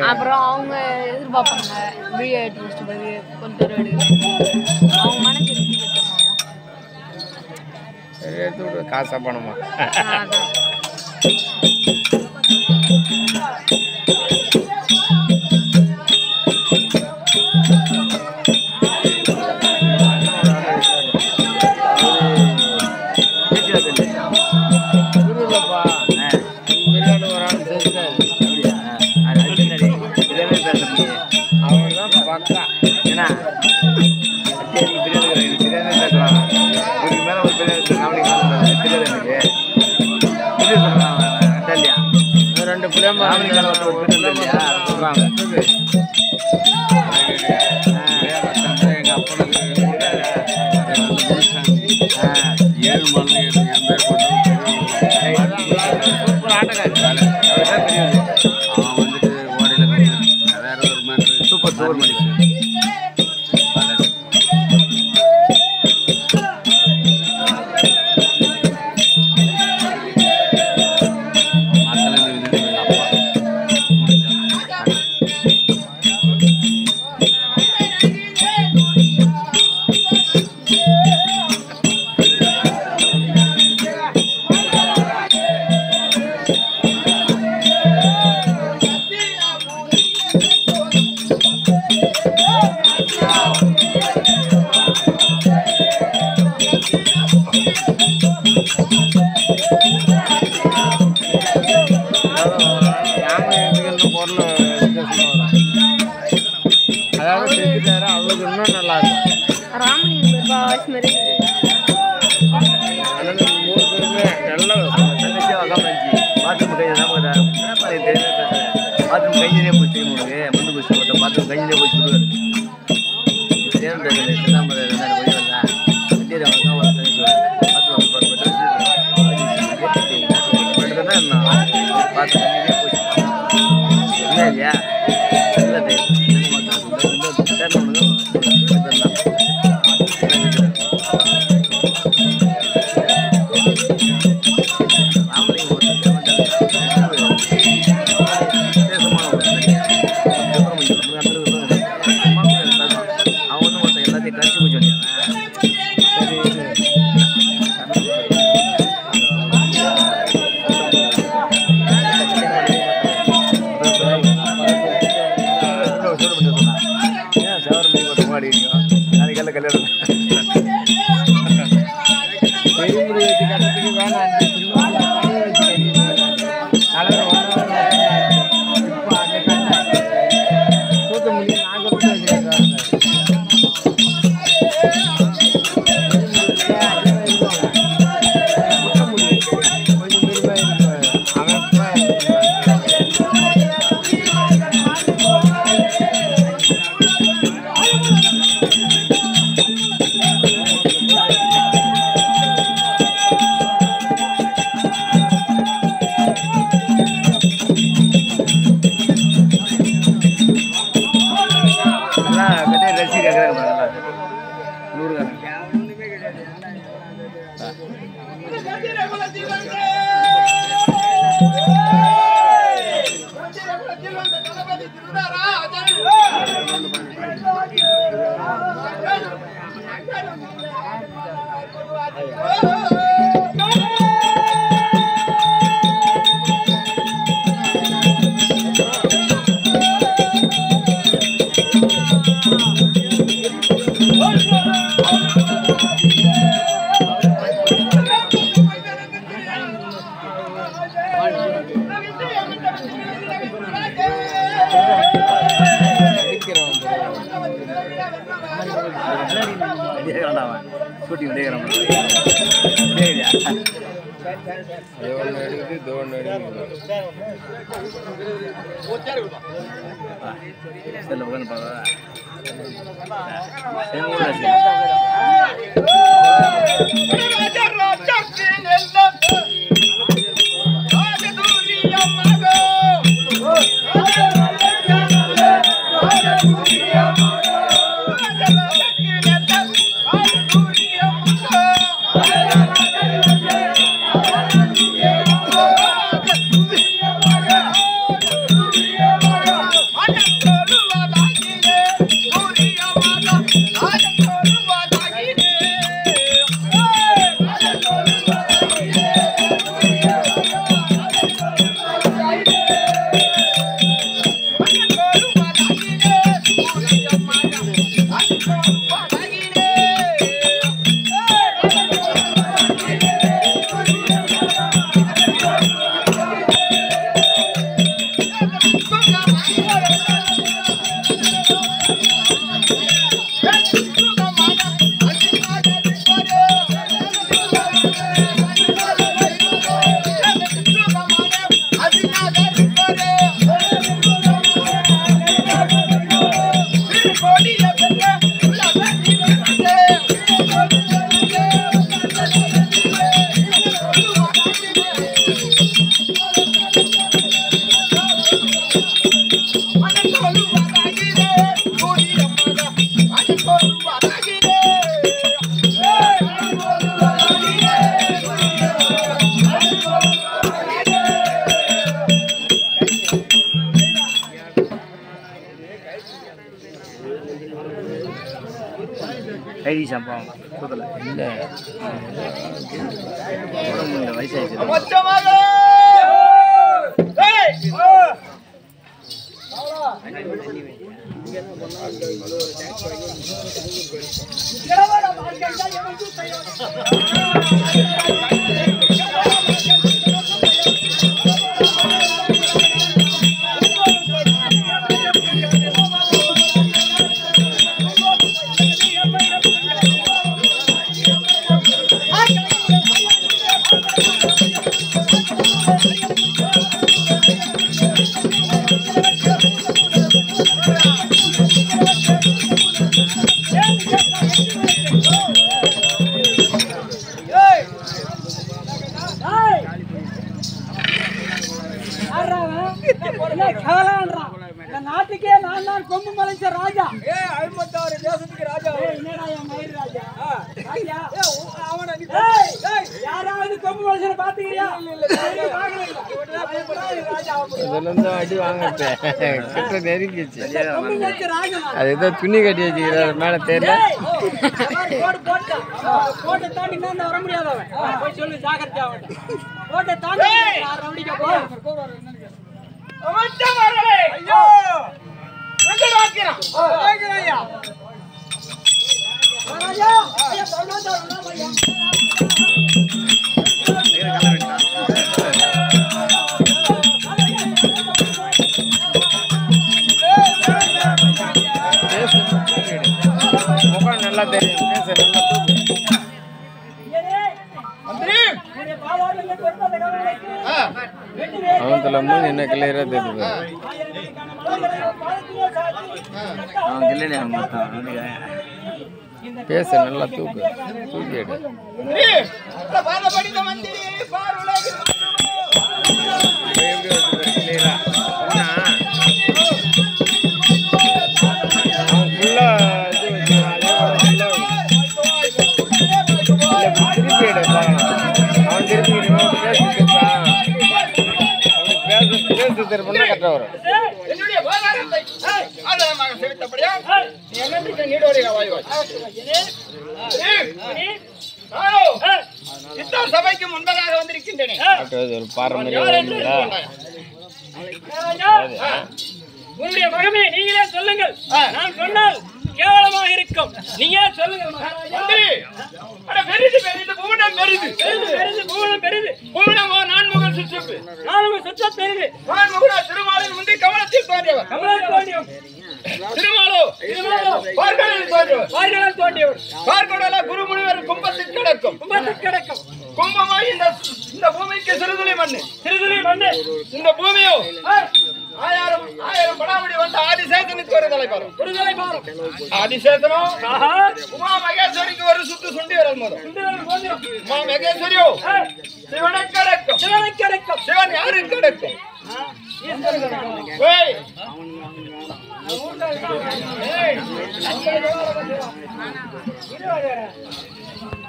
அப்புறம் அவங்க எதிர்பார்ப்பாங்க வீடியோ எடுத்து பிறகு கொஞ்சம் தூரம் எடுக்கல அவங்க மன திருப்தி எடுத்து காசா பணமா ரெண்டு பிள்ளைங்க சூப்பர் ஆட்டக்காரர் வந்துட்டு ஓடையில வேற ஒரு மாதிரி சூப்பர் சோர் மணி ஐடி சம்பவம் சுத்தல இல்லை வயசாயிடுச்சு நாட்டுக்கே நான் தான் கொம்பு மலைச்ச ராஜா 56 தேசத்துக்கு ராஜா என்னடா என் மயிர் ராஜா ராஜா அவன நீ யாராவது கொம்பு மலைச்சற பாத்தீங்களா அதெல்லாம் அடி வாங்கட்டே கிட்ட நெருங்கிச்சு கொம்பு மலைச்ச ராஜா அது ஏதோ துணி கட்டி வச்சிருக்காரு மேல தெரியல கோட்டை தாண்டி நான் வர முடியாதவன் போய் சொல்லு ஜாக்கிரதையா அவன் கோட்டை தாண்டி ரவுடிக்க போ ஐயோ எங்க ராக்கிரான் ராக்கிராயா ராஜா ஐயா பவுனாதா ராமையா முகம் நல்லா தெரியும் பேச நல்லா தூக்கு அவன் மூணு என்ன கிளியரா தெரியுது அவன் கிள்ளனே மொத்தம் பேச நல்லா தூக்கு தூக்கி எடு கிளியரா அவன் ஃபுல்லா திருப்பி எடு அவன் திருப்பி பேச திருப்பினா கரெக்டா வரும் என்னுடைய விவகாரத்தை ஆதாரமாக செலுத்தப்படியா நீ என்னன்றைக்கு நீடோடியா வாய்வாய் இத்தனை சபைக்கு முன்பதாக வந்திருக்கின்றேன் ஒரு பாரம்பரிய உன்னுடைய மகமே நீங்களே சொல்லுங்கள் நான் சொன்னால் கேவலமாக இருக்கும் நீங்க சொல்லுங்க மகாராஜா பெரிது பெரிது பூவனம் பெரிது பெரிது பூவனம் பெரிது பூவனம் நான்முகன் சுற்று நான்முக சுற்ற பெரிது நான்முகனா திருமாலின் முந்தி கமலத்தில் தோன்றியவர் கமலத்தில் தோன்றியவர் பார்க்கடல் தோன்றியவர் பார்க்கடல குருமுனிவர் கும்பத்தில் கிடக்கும் கும்பமாய் இந்த பூமிக்கு சிறுதுளி மண்ணு இந்த பூமியோ ஆயிரம் படாமடி வந்த ஆதிசேஷனுக்கு ஒரு தலைப்பாரம் ஆதிசேஷனோ உமா மகேஸ்வரிக்கு ஒரு சுட்டு சுண்டி வரல் மோதும் உமா மகேஸ்வரியோ சிவனை கிடக்கும் சிவன் யாரு கிடக்கும்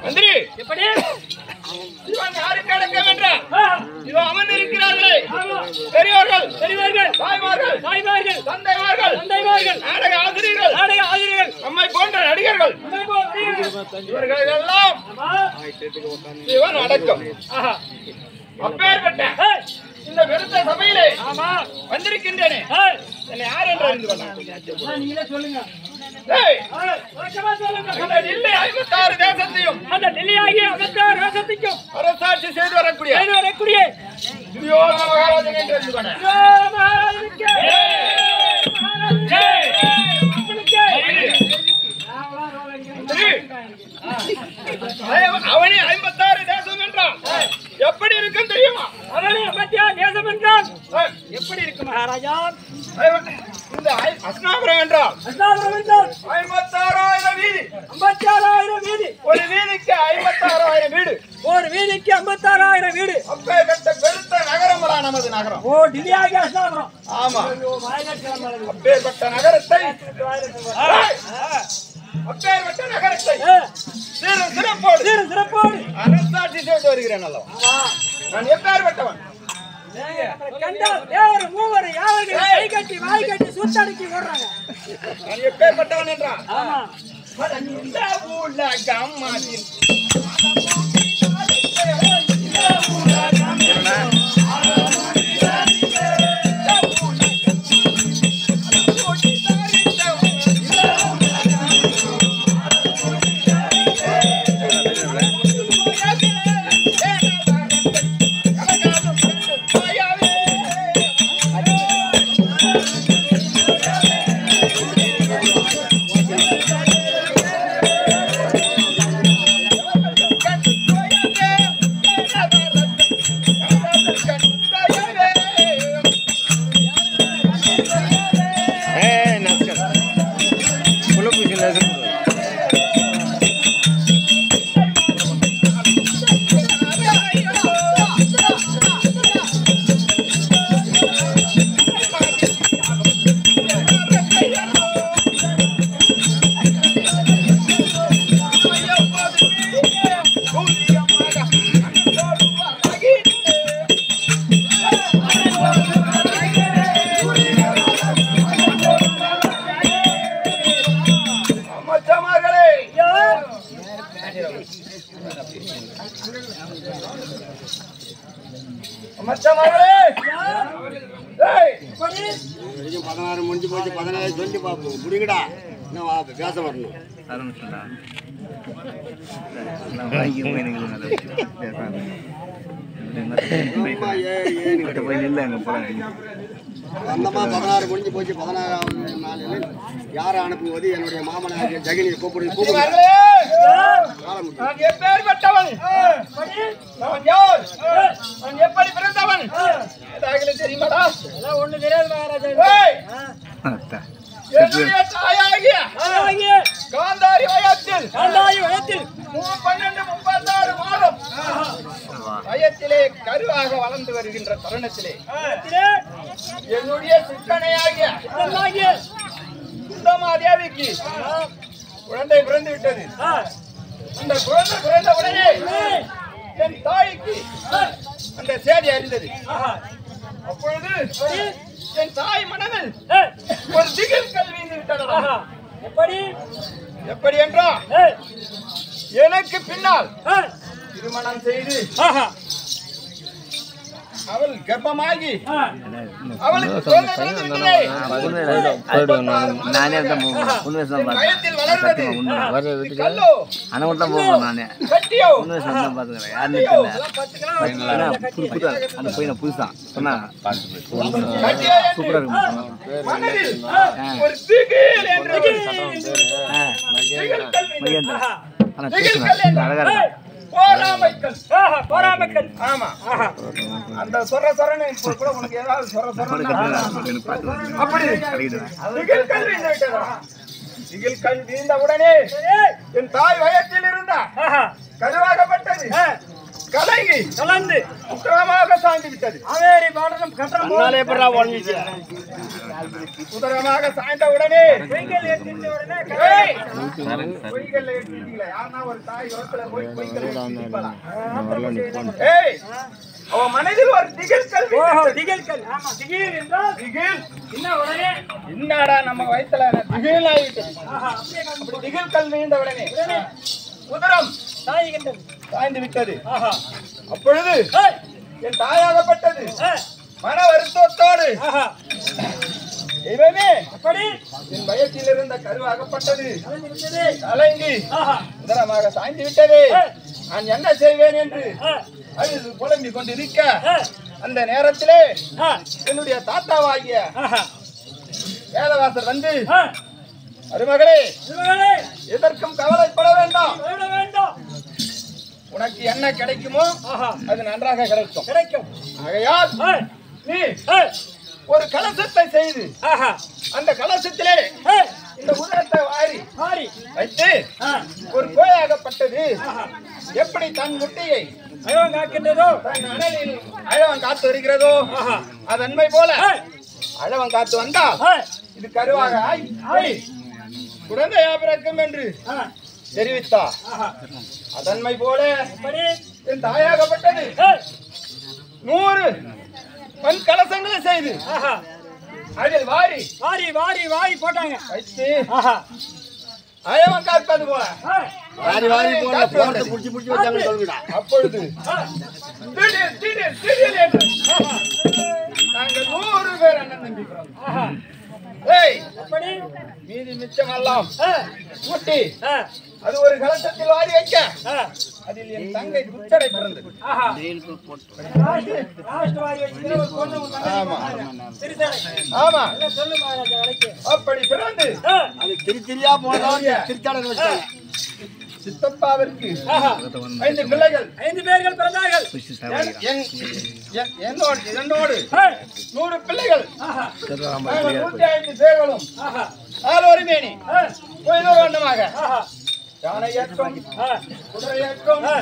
மந்திரி எப்படி சிவன் யாரு கிடக்கும் என்றால் இதோ அமர்ந்திருக்கிறார்களே பெரியோர்கள் தாய்மார்கள் தந்தைமார்கள் நாடக ஆசிரியர்கள் நம்மை போன்ற நடிகர்கள் இவர்கள் எல்லாம் சிவன் அடக்கம் அப்பேற்பட்ட இந்த பெருத்த சபையிலே வந்திருக்கின்றேனே என்னை யார் என்று அறிந்து கொண்டார் நீங்களே சொல்லுங்க. டெல்லி 56 தேசத்தையும் அந்த டெல்லி ஆகிய 56 தேசத்துக்கும் அரசாட்சி செய்து வரக்கூடிய துரியோதன மகாராஜன் என்று அறிந்து அவனே 56 தேசம் என்றான் எப்படி இருக்கும் தெரியுமா? அவனே 56 தேசம் என்றான் எப்படி இருக்கு மகாராஜா? இந்த அஸ்னாபுரம் என்றால் 56,000 வீதி ஒரு வீதிக்கு 56,000 வீடு அப்பேற்பட்ட பெருத்த நகரமடா நமது நகரம். ஓ டில்லியாக அஸ்னாபுரம். ஆமா அப்பேற்பட்ட நகரத்தை சிறப்போடு அரசாட்சி செய்து வருகிறேன் அல்லவா? நான் எப்பேற்பட்டவன்? நான் எப்பேற்பட்டவன் என்றால் முடிஞ்சு போச்சு 17 சொல்லி பாப்போம் முடிங்கடா இன்னும் பேச வரணும் அந்தமா 16 முடிஞ்சு போச்சு 16ஆவது நாளில் யாரை அனுப்புவது என்னுடைய மாமனாகிய ஜெகனியை கூப்பிடு நான் எப்பேற்பட்டவன் நான் யார் நான் எப்படி பிறந்தவன் தெரியுமாடா ஒண்ணு தெரியாது மகாராஜா என்னுடைய தாயாகிய காந்தாரி வயத்தில் 12-36 மாதம் வயத்திலே கருவாக வளர்ந்து வருகின்ற தருணத்திலே என்னுடைய சிக்கனையாகிய சுந்தமாதேவிக்கு குழந்தை பிறந்து விட்டது. அந்த குழந்தை பிறந்த உடனே என் தாய்க்கு அந்த செய்தி அறிந்தது. அப்பொழுது என் தாய் மனதில் ஒரு திகில் கல்வி விட்டதா? எப்படி என்றால் எனக்கு பின்னால் திருமணம் செய்து அவள் கர்ப்பமாகி ஆ. அவளுக்கு குழந்தை பிறந்துவிட்டதே. நானே உண்மை வயத்தில் வளர்வது வீட்டுக்கு கல்லோ அண்ணன் மட்டும் தான் போவேன் நானே கட்டியோ உண்மை தான் பார்த்துக்கிறேன் யாருன்னு தெரியல அந்த பையனை புதுசான் சொன்னா கட்டியோ என்று சூப்பரா இருக்கும் மனதில் ஒரு திகில் என்று மகேந்திரா ஆனா திகில் பேசுனா அழகா இருக்கும் போராமைக்கல். ஆஹா, பொறாமைக்கல். ஆமா அந்த சொரன்னு இப்போ கூட உனக்கு ஏதாவது அப்படி திகில் கல் வீழ்ந்து விட்டதா? திகில் கல் வீழ்ந்த உடனே என் தாய் வயத்தில் இருந்தா ஆஹா. கருவாகப்பட்டது ஆ. கலங்கி கலந்து உத்தரமாக சாய்ந்து விட்டது. காவேரி பாடலும் கட்டணம் உதரமாக சாய்ந்த உடனே பொய்கள் ஏற்றிட்ட உடனே ஏய், பொய்கள் ஏற்றிட்டீங்களே. யாருன்னா ஒரு தாய் ரோட்ல போய் பொய்கள் ஏற்றிருப்பாளா? ஏய், அவ மனதில் ஒரு திகில் கல் ஓஹோ, வீழ்ந்தது. திகில்கள். ஆமா, திகில் என்றால் திகில் என்ன உடனே என்னடா நம்ம வயித்துல திகில் ஆகிவிட்டது. ஆஹா, அப்படியே நான் அப்படி திகில் கல் வீழ்ந்த உடனே உதரம் தாய்கின்றது. சாய்ந்து விட்டது. ஆஹா. அப்பொழுது ஏய், என் தாயாகப்பட்டது ஏய், மன வருத்தத்தோடு ஆஹா. தெய்வமே அப்படி என் வயத்தில் இருந்த கருவாகப்பட்டது கலந்து விட்டது. கலங்கி ஆஹா. உதரமாக சாய்ந்து விட்டது. நான் என்ன செய்வேன் என்று ஆ. அழுது புலம்பிக் கொண்டிருக்க ஆ. அந்த நேரத்திலே ஆ. என்னுடைய தாத்தாவாகிய ஆஹா. வேதவாசர் வந்து ஆ. அருமகளே சிவகளே, எதற்கும் கவலைப்பட வேண்டாம். விட வேண்டும். உனக்கு என்ன கிடைக்குமோ ஆஹா. அது நன்றாக கிடைக்கும். கிடைக்கும். ஆகையால் ஏய், நீ ஏய், ஒரு கலசத்தை செய்து ஆஹா. அந்த கலசத்திலே ஏய், இந்த உதரத்தை வாரி மாறி. வைத்து ஆ. ஒரு கோயாகப்பட்டது ஆஹா. எப்படி தன் முட்டையை அயவம் காக்கின்றதோ. தன் அனலில் அழவன் காத்து வருகிறதோ ஆஹா. அதன்மை போல ஏய், அழவன் காத்து வந்தா ஏய், இது கருவாக ஆய் குழந்தையா பிறக்கும் என்று ஆ. தெரிவித்தா. ஆஹா. அதன்மை போல அப்படி என் தாயாகப்பட்டது ஏய், 100 மண் கலசங்களை செய்து ஆஹா. அதில் வாரி வாரி வாரி வாரி போட்டாங்க. வைத்து ஆஹா. அழவன் காப்பது போல ஏய், காத்து வந்தது. அப்பொழுது ஆ. திடீர் என்று நாங்கள் 100 பேர் அண்ணன் தம்பி பிறந்தோம். ஆஹா. ஏய், அப்படி மீதி மிச்சமெல்லாம் ஏய், ஊட்டி ஆ. அது ஒரு கலசத்தில் வாரி வைக்க ஆ. அதில் என் தங்கை துச்சடை பிறந்தது. ஆஹா. லாஸ்ட் வாரி வச்சுக்கிற ஒரு பொண்ணு உங்க தங்கச்சி ஆமா. போட்டாங்க. திருத்தணி. ஆமா, என்ன சொல்லு மகாராஜா வேலைக்கு. அப்படி பிறந்து ஆ. சித்தப்பாவிற்கு ஆஹா. 5 பிள்ளைகள். 5 பேர்கள் பிறந்தார்கள். என்னோடு ஏய், 100 பிள்ளைகள். ஆஹா. நாங்கள் 105 பேர்களும் ஆஹா. ஆலோரிமேனி ஏய், கோயிலோர் வண்ணமாக ஆஹா. யானை ஏற்றம் ஆ. குதிரை ஏற்றம் ஆ.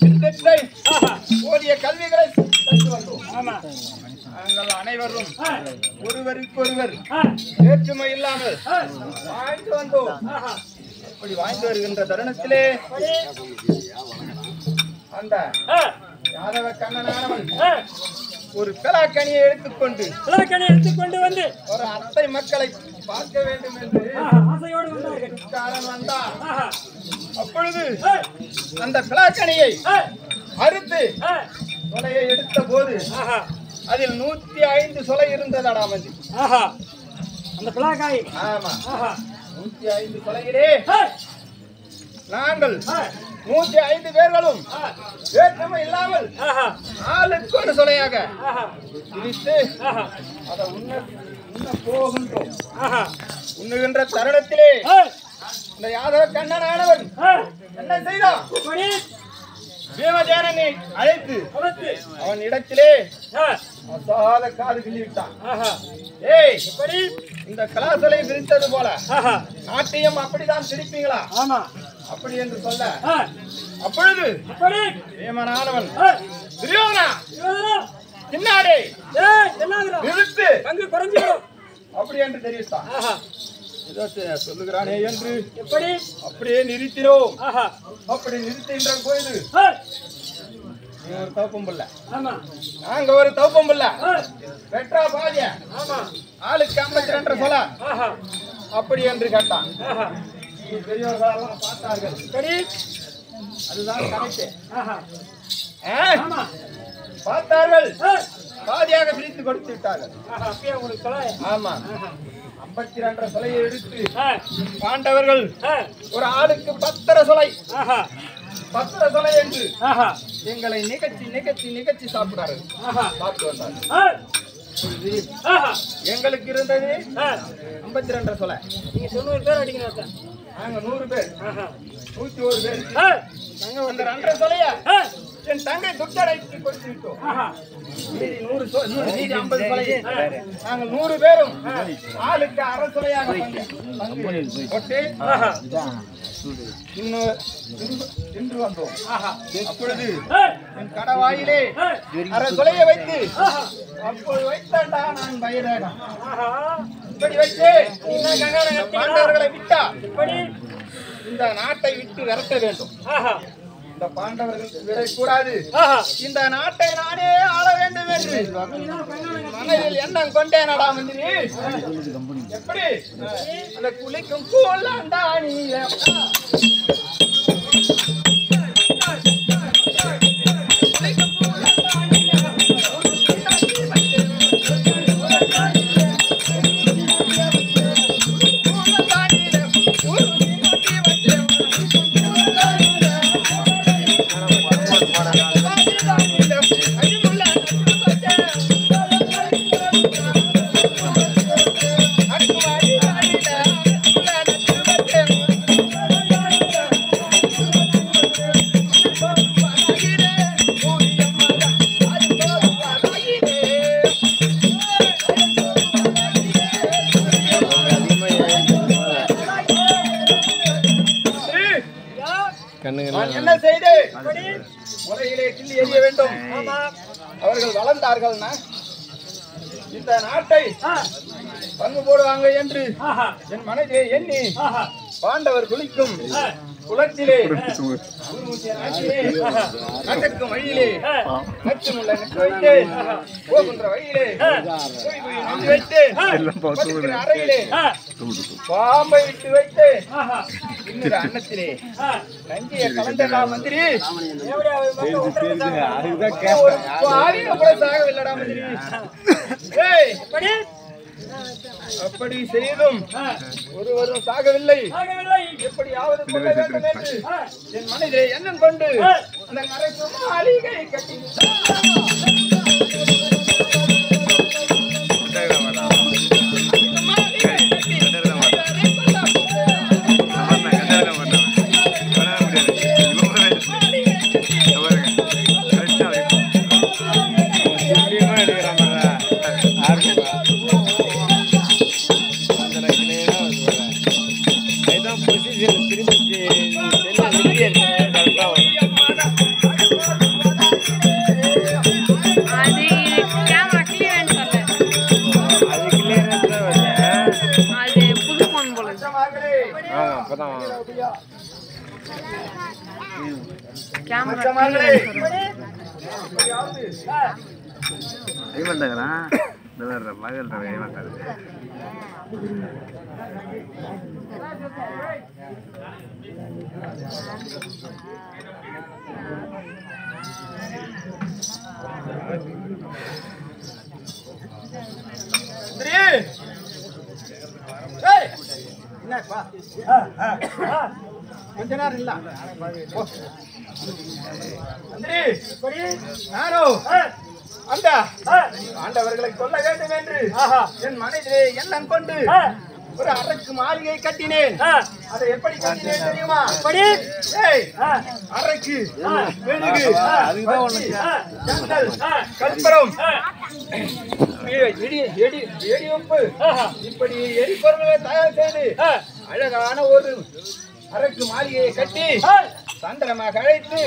சிந்தத்தை ஆஹா. ஓடிய கல்விகளை கற்று வந்தோம். ஆமா. நாங்கள் அனைவரும் ஆ. ஒருவருக்கொருவர் ஆ. வேற்றுமை இல்லாமல் ஆ. வாழ்ந்து வந்தோம். ஆஹா. அப்படி வாழ்ந்து வருகின்ற தருணத்திலே அப்படி அந்த ஆ. யாதவ கண்ணனானவன் ஆ. ஒரு பெலாக்கனியை எடுத்துக்கொண்டு விளக்கணை எடுத்துக்கொண்டு வந்து ஒரு அத்தை மக்களை பார்க்க வேண்டும் என்று ஆஹா, ஆசையோடு வந்தார்கள். காரன் வந்தான். ஆஹா. அப்பொழுது ஏய், அந்த பெலாக்கனியை ஏய், அறுத்து ஏய், சொலையை எடுத்த போது ஆஹா. அதில் 105 சொலை இருந்ததடா மஞ்சி. ஆஹா. அந்த பிளாக்காய். ஆமா, ஆஹா. 105 சொலையிலே ஏய், நாங்கள் ஏய், 105 பேர்களும் ஆ. வேற்றுமை இல்லாமல் ஆஹா. ஆளுக்கு ஒரு சொலையாக ஆஹா. பிரித்து ஆஹா. அதை உண்ண போகின்றோம். ஆஹா. உண்ணுகின்ற தருணத்திலே ஏய், இந்த யாதவ கண்ணனானவன் ஏய், என்ன செய்தான்? அப்படி பீமசேனனை அழைத்து அழைத்து. அவன் இடத்திலே ஏய், அசாத காது கிள்ளி விட்டான். ஆஹா. ஏய், அப்படி இந்த கலாசலை பிரித்தது போல ஆஹா. நாட்டியம் அப்படிதான் பிரிப்பீங்களா? ஆமா. அப்படி என்று சொல்ல ஏய், அப்பொழுது அப்படி பீமனானவன் ஏய், துரியோதனா இவரா? பின்னாடி ஏய், என்னாகுறா? நிறுத்து பங்கு குறைஞ்சிடும். அப்படி என்று தெரிவித்தான். ஆஹா. ஏதோ சொல்லுகிறானே என்று எப்படி? அப்படியே நிறுத்தினோம். ஆஹா. அப்படி நிறுத்துகின்ற போது ஏய், நீ ஒரு தவப்பம் பிள்ளை, ஆமா. நாங்க ஒரு தவப்பம் பிள்ளை, ஏய், வெற்றா பாதிய ஆமா. ஆளுக்கு 52 சொல்ல ஆஹா. அப்படி என்று கேட்டான். ஆஹா. பெரியவர்களெல்லாம் பார்த்தார்கள். சரி. அதுதான் கணக்கு. ஆஹா. ஆ? ஆமா. பார்த்தார்கள். ஏய், பாதியாக பிரித்து கொடுத்து விட்டார்கள். அப்படியே உங்களுக்கு சொல்ல. ஆமா 52 சொலையை எடுத்து பாண்டவர்கள் ஒரு ஆளுக்கு 10 சொலை 10 சொலை என்று எங்களை நிகழ்ச்சி சாப்பிட்டார்கள். சாப்பிட்டு வந்தார்கள். எங்களுக்கு இருந்தது 52 சொலை. நீங்க 90 பேர் அடிக்கணும். நாங்க 100 பேர் 101 பேர். அந்த 2 சொலைய என் தங்கை துட்டடைக்கு கொடுத்து விட்டோம். மீதி 50 சொலையை நாங்கள் 100 பேரும் ஆளுக்கு அரை சொலையாக போட்டு இன்று வந்தோம். அப்பொழுது என் கடவாயிலே அரை சொலையை வைத்து அப்போது வைத்தாண்டா நான் பயிரேடா இப்படி வைத்து பாண்டவர்களை விட்டா இந்த நாட்டை விட்டு விரட்ட வேண்டும். இந்த பாண்டவர்கள் விடக்கூடாது. இந்த நாட்டை நானே ஆள வேண்டும் என்று மனதில் எண்ணம் கொண்டேனடா மந்திரி. எப்படி அந்த குளிக்கும் கூழாண்டா நீ என்ன செய்து முறையிலே கிள்ளி எறிய வேண்டும். அவர்கள் வளர்ந்தார்கள்னா இந்த நாட்டை பங்கு போடுவாங்க என்று என் மனதிலே எண்ணி பாண்டவர் குளிக்கும் குளத்திலே நடக்கும் வழியிலே நச்சு முள்ள நட்டு வைத்து போகின்ற வழியிலே வைத்து அறையிலே பாம்பை விட்டு வைத்து இன்னொரு அன்னத்திலே நஞ்சிய கலந்தடா மந்திரி. சாகவில்லடா மந்திரி. அப்படி செய்தும் ஒருவரும் சாகவில்லை. எப்படியாவது கொள்ள வேண்டும் என்று என் மனதிலே எண்ணம் கொண்டு அந்த நரைக்கு மாளிகை கட்டி கொஞ்ச நேரம் இல்ல அந்த ஆண்டவர்களை கொல்ல வேண்டும் என்று என் மனதிலே எண்ணம் கொண்டு ஒரு அறைக்கு மாளிகை கட்டினேன். அதை எப்படி கட்டினேன் தெரியுமா? அறைக்கு கற்பூரம் வெடியுப்பு இப்படி எரிபொருளை தயார் செய்து அழகான ஒரு அறைக்கு மாளிகையை கட்டி சந்திரமாக அழைத்து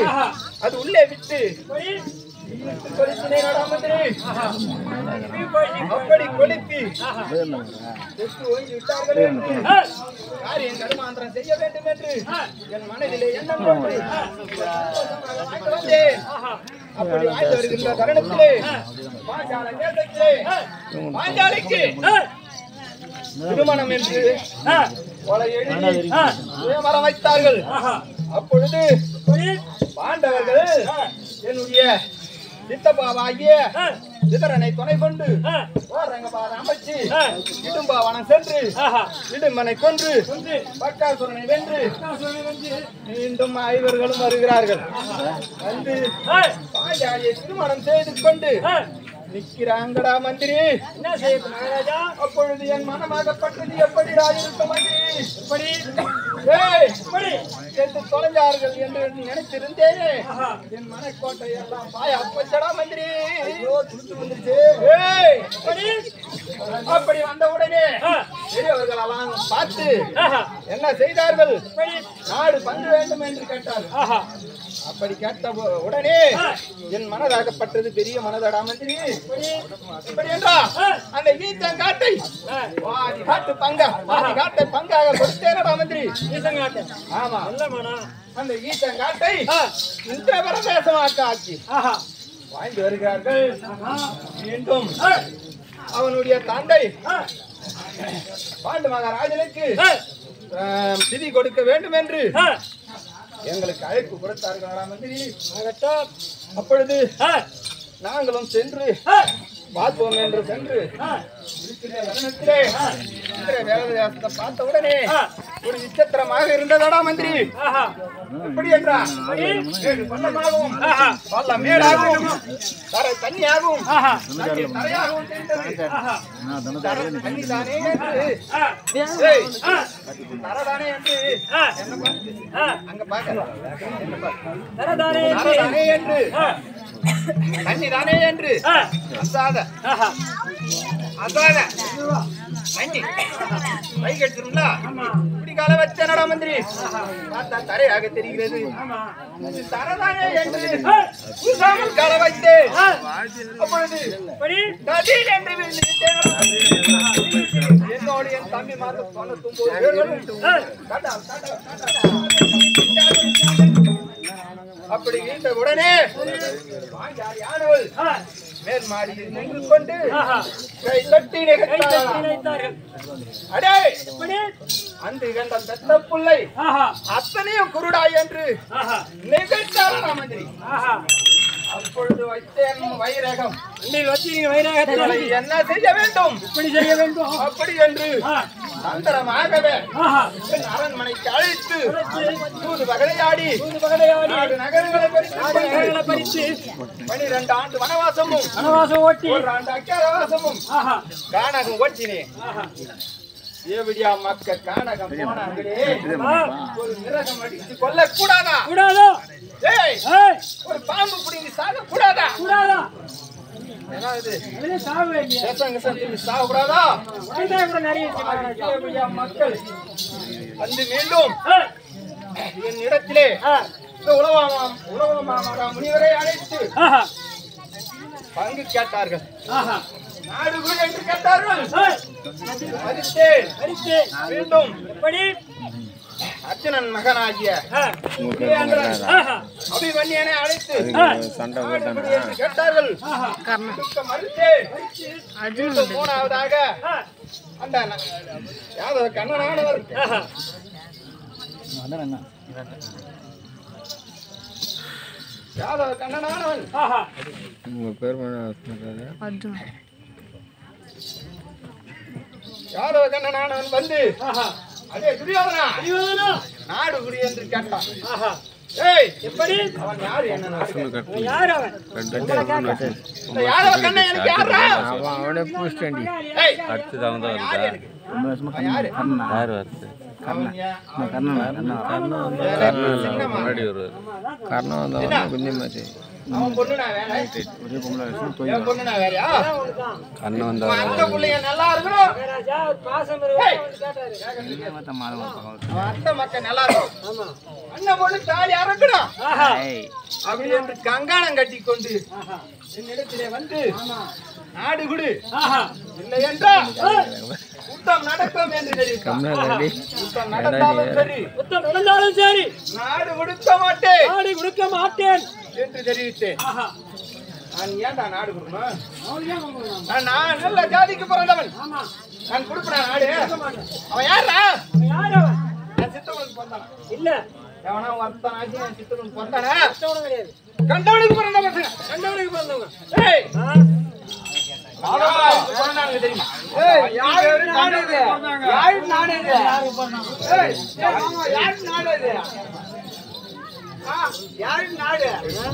அது உள்ளே விட்டு அப்படி கொளுத்தி காரியம் கருமாந்திரம் செய்ய வேண்டும் என்று என் மனதிலே எண்ணம் கொண்டு வந்தேன். அப்படி ஆய்ந்து வருகின்ற தருணத்திலே பாஞ்சால தேசத்திலே பாஞ்சாலைக்கு திருமணம் என்று மரம் வைத்தார்கள். அப்பொழுது பாண்டவர்கள் என்னுடைய சித்தப்பாவாகிய சிதறனை துணை கொண்டு ஓரங்கபாத அமைச்சு இடும்பாவனம் சென்று இடும்பனை கொன்று பக்காசுரனை வென்று மீண்டும் ஐவர்களும் வருகிறார்கள். வந்து பாஞ்சாலியை திருமணம் செய்து கொண்டு நிற்கிறாங்கடா மந்திரி. என்ன செய்யுது மகாராஜா? அப்பொழுது என் மனமாகப்பட்டது எப்படி இருக்க மந்திரி? எப்படி என்று தொலைஞ்சார்கள் என்று நினைத்திருந்தேனே. என் மனக்கோட்டை எல்லாம் பாய அப்பச்சடா மந்திரி. அப்படி வந்தவுடனே பெரியவர்கள் எல்லாம் பார்த்து என்ன செய்தார்கள்? நாடு பங்கு வேண்டும் என்று கேட்டார்கள். அப்படி கேட்ட உடனே என் மனதாகப்பட்டது பெரிய மனதடா மந்திரி. இப்படி என்றா அந்த ஈத்தங்காட்டை காட்டு காட்டை பங்காக கொடுத்தேனடா மந்திரி. ஆமா, அந்த ஈத்தங்காட்டை இந்திர பிரதேசமாக்க ஆக்கி வாய்ந்து வருகிறார்கள். மீண்டும் அவனுடைய தந்தை பாண்டு மகாராஜனுக்கு திதி கொடுக்க வேண்டும் என்று எங்களுக்கு அழைப்பு கொடுத்தார்களா மந்திரி. அப்பொழுது நாங்களும் சென்று பார்ப்போம் என்று சென்று பார்த்த உடனே ஒரு விசித்திரமாக இருந்ததடா மந்திரி. எப்படி என்றால் பள்ளமாகவும் பள்ள மேடாகவும் தரை தண்ணியாகவும் தரையாகவும் தண்ணி தானே என்று தரதானே என்று அங்க பார்க்கலாம். தரதானே என்று தண்ணி தானே என்று அசாத தண்ணி கை கெடுத்துருங்களா? இப்படி கால வச்சனடா மந்திரி. பார்த்தா தரையாக தெரிகிறது. தரதானே என்று புசாமல் கால வைத்தேன். அப்பொழுது என்று என்னோடு என் தம்பி மாதம் 99 அப்படி இந்த உடனே மேல் மாடியில் நின்று கொண்டு கை தட்டி நிகழ்த்தார்கள். அடே அந்த கண்டம் பெத்த பிள்ளை அத்தனையும் குருடாய் என்று நிகழ்த்தாரா மந்திரி. அப்பொழுது வைத்தேன் வைரகம். என்ன செய்ய வேண்டும்? இப்படி செய்ய வேண்டும். அப்படி என்று தந்திரமாகவே அரண்மனைக்கு அழைத்து தூது பகடையாடி நகரங்களை பறித்து 12 ஆண்டு வனவாசமும் ஓட்டி 1 ஆண்டு அக்கிரவாசமும் கானகம் ஓட்டினேன். ஏவிடியா மக்க கானகம் போனாங்களே ஒரு மிருகம் அடித்து கொல்ல கூடாதா? ஒரு பாம்பு பிடிங்கி சாக கூடாதா? மக்கள் வந்து மீண்டும் என் இடத்திலே உலகமாமா முனிவரை அழைத்து பங்கு கேட்டார்கள். நாடு என்று கேட்டார்கள். மீண்டும் அர்ஜுனன் மகனாகிய அபிமன்யனை அழைத்து கேட்டார்கள். மூணாவதாக அந்த யாதவ கண்ணனானவர் யாதவ கண்ணனானவன் யாதவ கண்ணனானவன் வந்து அதே துரியோதனா நாடு குடி என்று கேட்டான். எப்படி அவன் யாரு? என்ன யார் அவன்? யாதவ கண்ணன் எனக்கு யாரா? அவனே பூஸ்டண்டி அடுத்து அவன் தான் யாரு வருது? முன்னாடி வருவாரு. கர்ணம் வந்தவன் குஞ்சிமாச்சு. அவன் பொண்ணுனா வேற ஒரே பொண்ணு என் பொண்ணுனா வேறயா? கர்ணம் வந்தவன் அந்த புள்ளைங்க நல்லா இருக்கணும். பாசம் அந்த மக்கள் நல்லா இருக்கும். ஆமா அண்ணன் பொண்ணு தாலி அறக்கணும். அப்படி என்று கங்காணம் கட்டி கொண்டு என்னிடத்திலே வந்து நாடு குடு இல்லை என்றால் யுத்தம் நடக்கும் என்று தெரிவித்தார். யுத்தம் நடந்தாலும் சரி நாடு கொடுக்க மாட்டேன் என்று தெரிவித்தேன். நான் ஏன்டா நாடு கொடுக்கணும்? நான் நல்ல ஜாதிக்கு பிறந்தவன். நான் கொடுப்பேன் நாடு. அவன் யாரா? நான் சித்தவனுக்கு பிறந்தவன் இல்ல. எவனா ஒருத்தன் ஆச்சு என் சித்தனுக்கு பிறந்தானா கண்டவனுக்கு பிறந்த பசங்க கண்டவனுக்கு பிறந்தவங்க ஏய் பிறந்தானுங்க தெரியுமா யாரு நாடு இது யாரு நாடு இது ஏய் யாரு நாடு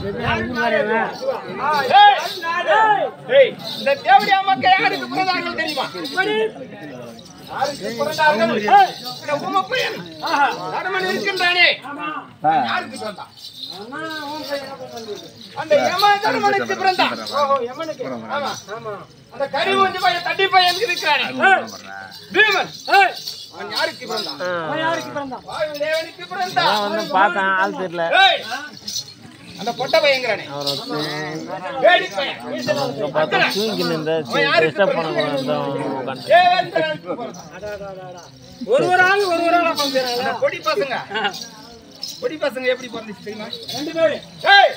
இது யாரு நாடு யாரு நாடு ஏய் இந்த தேவடியா மக்கள் யாருக்கு பிறந்தார்கள் தெரியுமா யாருக்கு பிறந்தார்கள் இந்த உமப்பையன் நடுமன் இருக்கின்றானே யாருக்கு பிறந்தான் அந்த யம தர்மனுக்கு பிறந்தான் ஓஹோ யமனுக்கு ஆமா ஆமா அந்த கரிமூஞ்சி பையன் தட்டி பையன் இருக்கிறானே பீமன் அவன் யாருக்கு பிறந்தான் அவன் யாருக்கு பிறந்தான் வாயு தேவனுக்கு பிறந்தான் அவன் பார்த்தான் ஆள் தெரியல ஏய் அந்த பொட்ட பையங்கறானே வேடி பையன் பார்த்தா தூங்கி நின்ற டிஸ்டர்ப் பண்ண கூடாது தேவேந்திரனுக்கு பிறந்தான் ஒருவராக பண்றாங்க பொடி பசங்க எப்படி பிறந்துச்சு தெரியுமா ரெண்டு பேரு ஏய்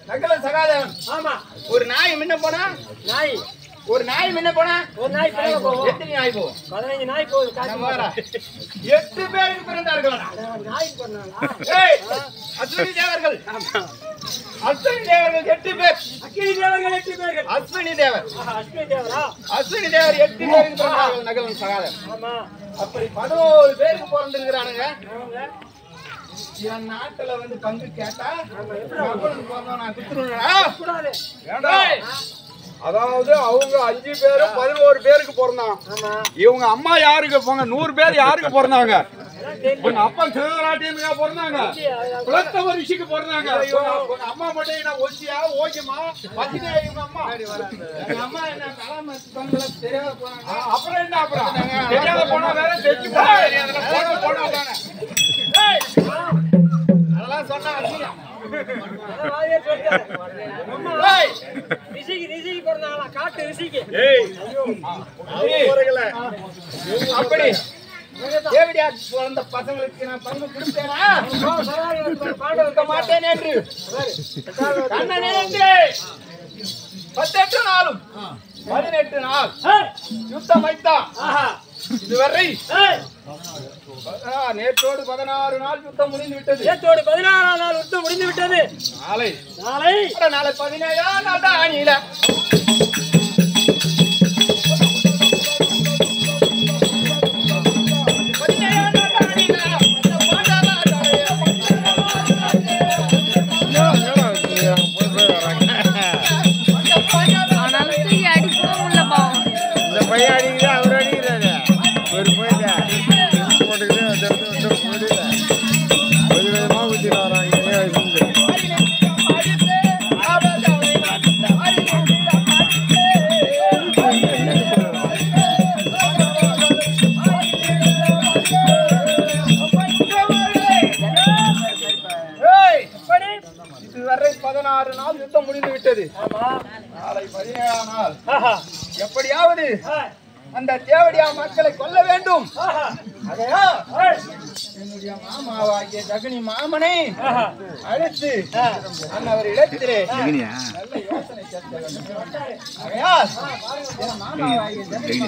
நகல சகாதேவன் ஆமா ஒரு நாய் முன்ன போனா ஒரு நாய் பின்ன போகும் எத்தனை நாய் போகும் 15 நாய் போகுது 8 பேருக்கு பிறந்தார்கள் நாய் பிறந்தாங்களா ஏய் அஸ்வினி தேவர்கள் அஸ்வினி தேவர்கள் 8 பேர் அக்கினி தேவர்கள் 8 பேர்கள் அஸ்வினி தேவர் அஸ்வினி தேவர் 8 பேருக்கு பிறந்தார்கள் நகலன் சகாதேவன் ஆமா அப்படி 11 பேருக்கு பிறந்திருக்கானுங்க என் நாட்டுல வந்து பங்கு கேட்டா நான் குத்துறேன் அதாவது அவங்க 5 பேரும் 11 பேருக்கு பிறந்தாங்க. இவங்க அம்மா யாருக்கு போங்க 100 பேர் யாருக்கு பிறந்தாங்க? உங்க அப்பா சிவராட்டியனுக்கா பிறந்தாங்க, குலத்த வரிசைக்கு பிறந்தாங்க. உங்க அம்மா மட்டும் என்ன ஒசியா ஓகேமா பத்தினே இவங்க அம்மா எங்க அம்மா என்ன கலாம தெரியாத போனாங்க. அப்புறம் என்ன அப்புறம் தெரியாத போனா வேற தெரிஞ்சு போனாங்க. அதெல்லாம் சொன்னா அப்படி தேவடியா பிறந்த பசங்களுக்கு நான் பங்கு கொடுத்தேனா கொடுக்க மாட்டேன் என்று கண்ணனே 18 நாளும் 18 நாள் யுத்தம் வைத்தான். இதுவரை நேற்றோடு 16 நாள் யுத்தம் முடிந்து விட்டது. நேற்றோடு 16 நாள் யுத்தம் முடிந்து விட்டது. நாளை 17ஆம் நாள் தான் ஆணியில எப்படியாவது அந்த தேவடியா மக்களை கொல்ல வேண்டும். என்னுடைய மாமாவாகிய ஜகனி மாமனை அழைத்து அவர் இடத்திலே நல்ல யோசனை கேட்க வேண்டும். மாமாவாகிய ஜகனி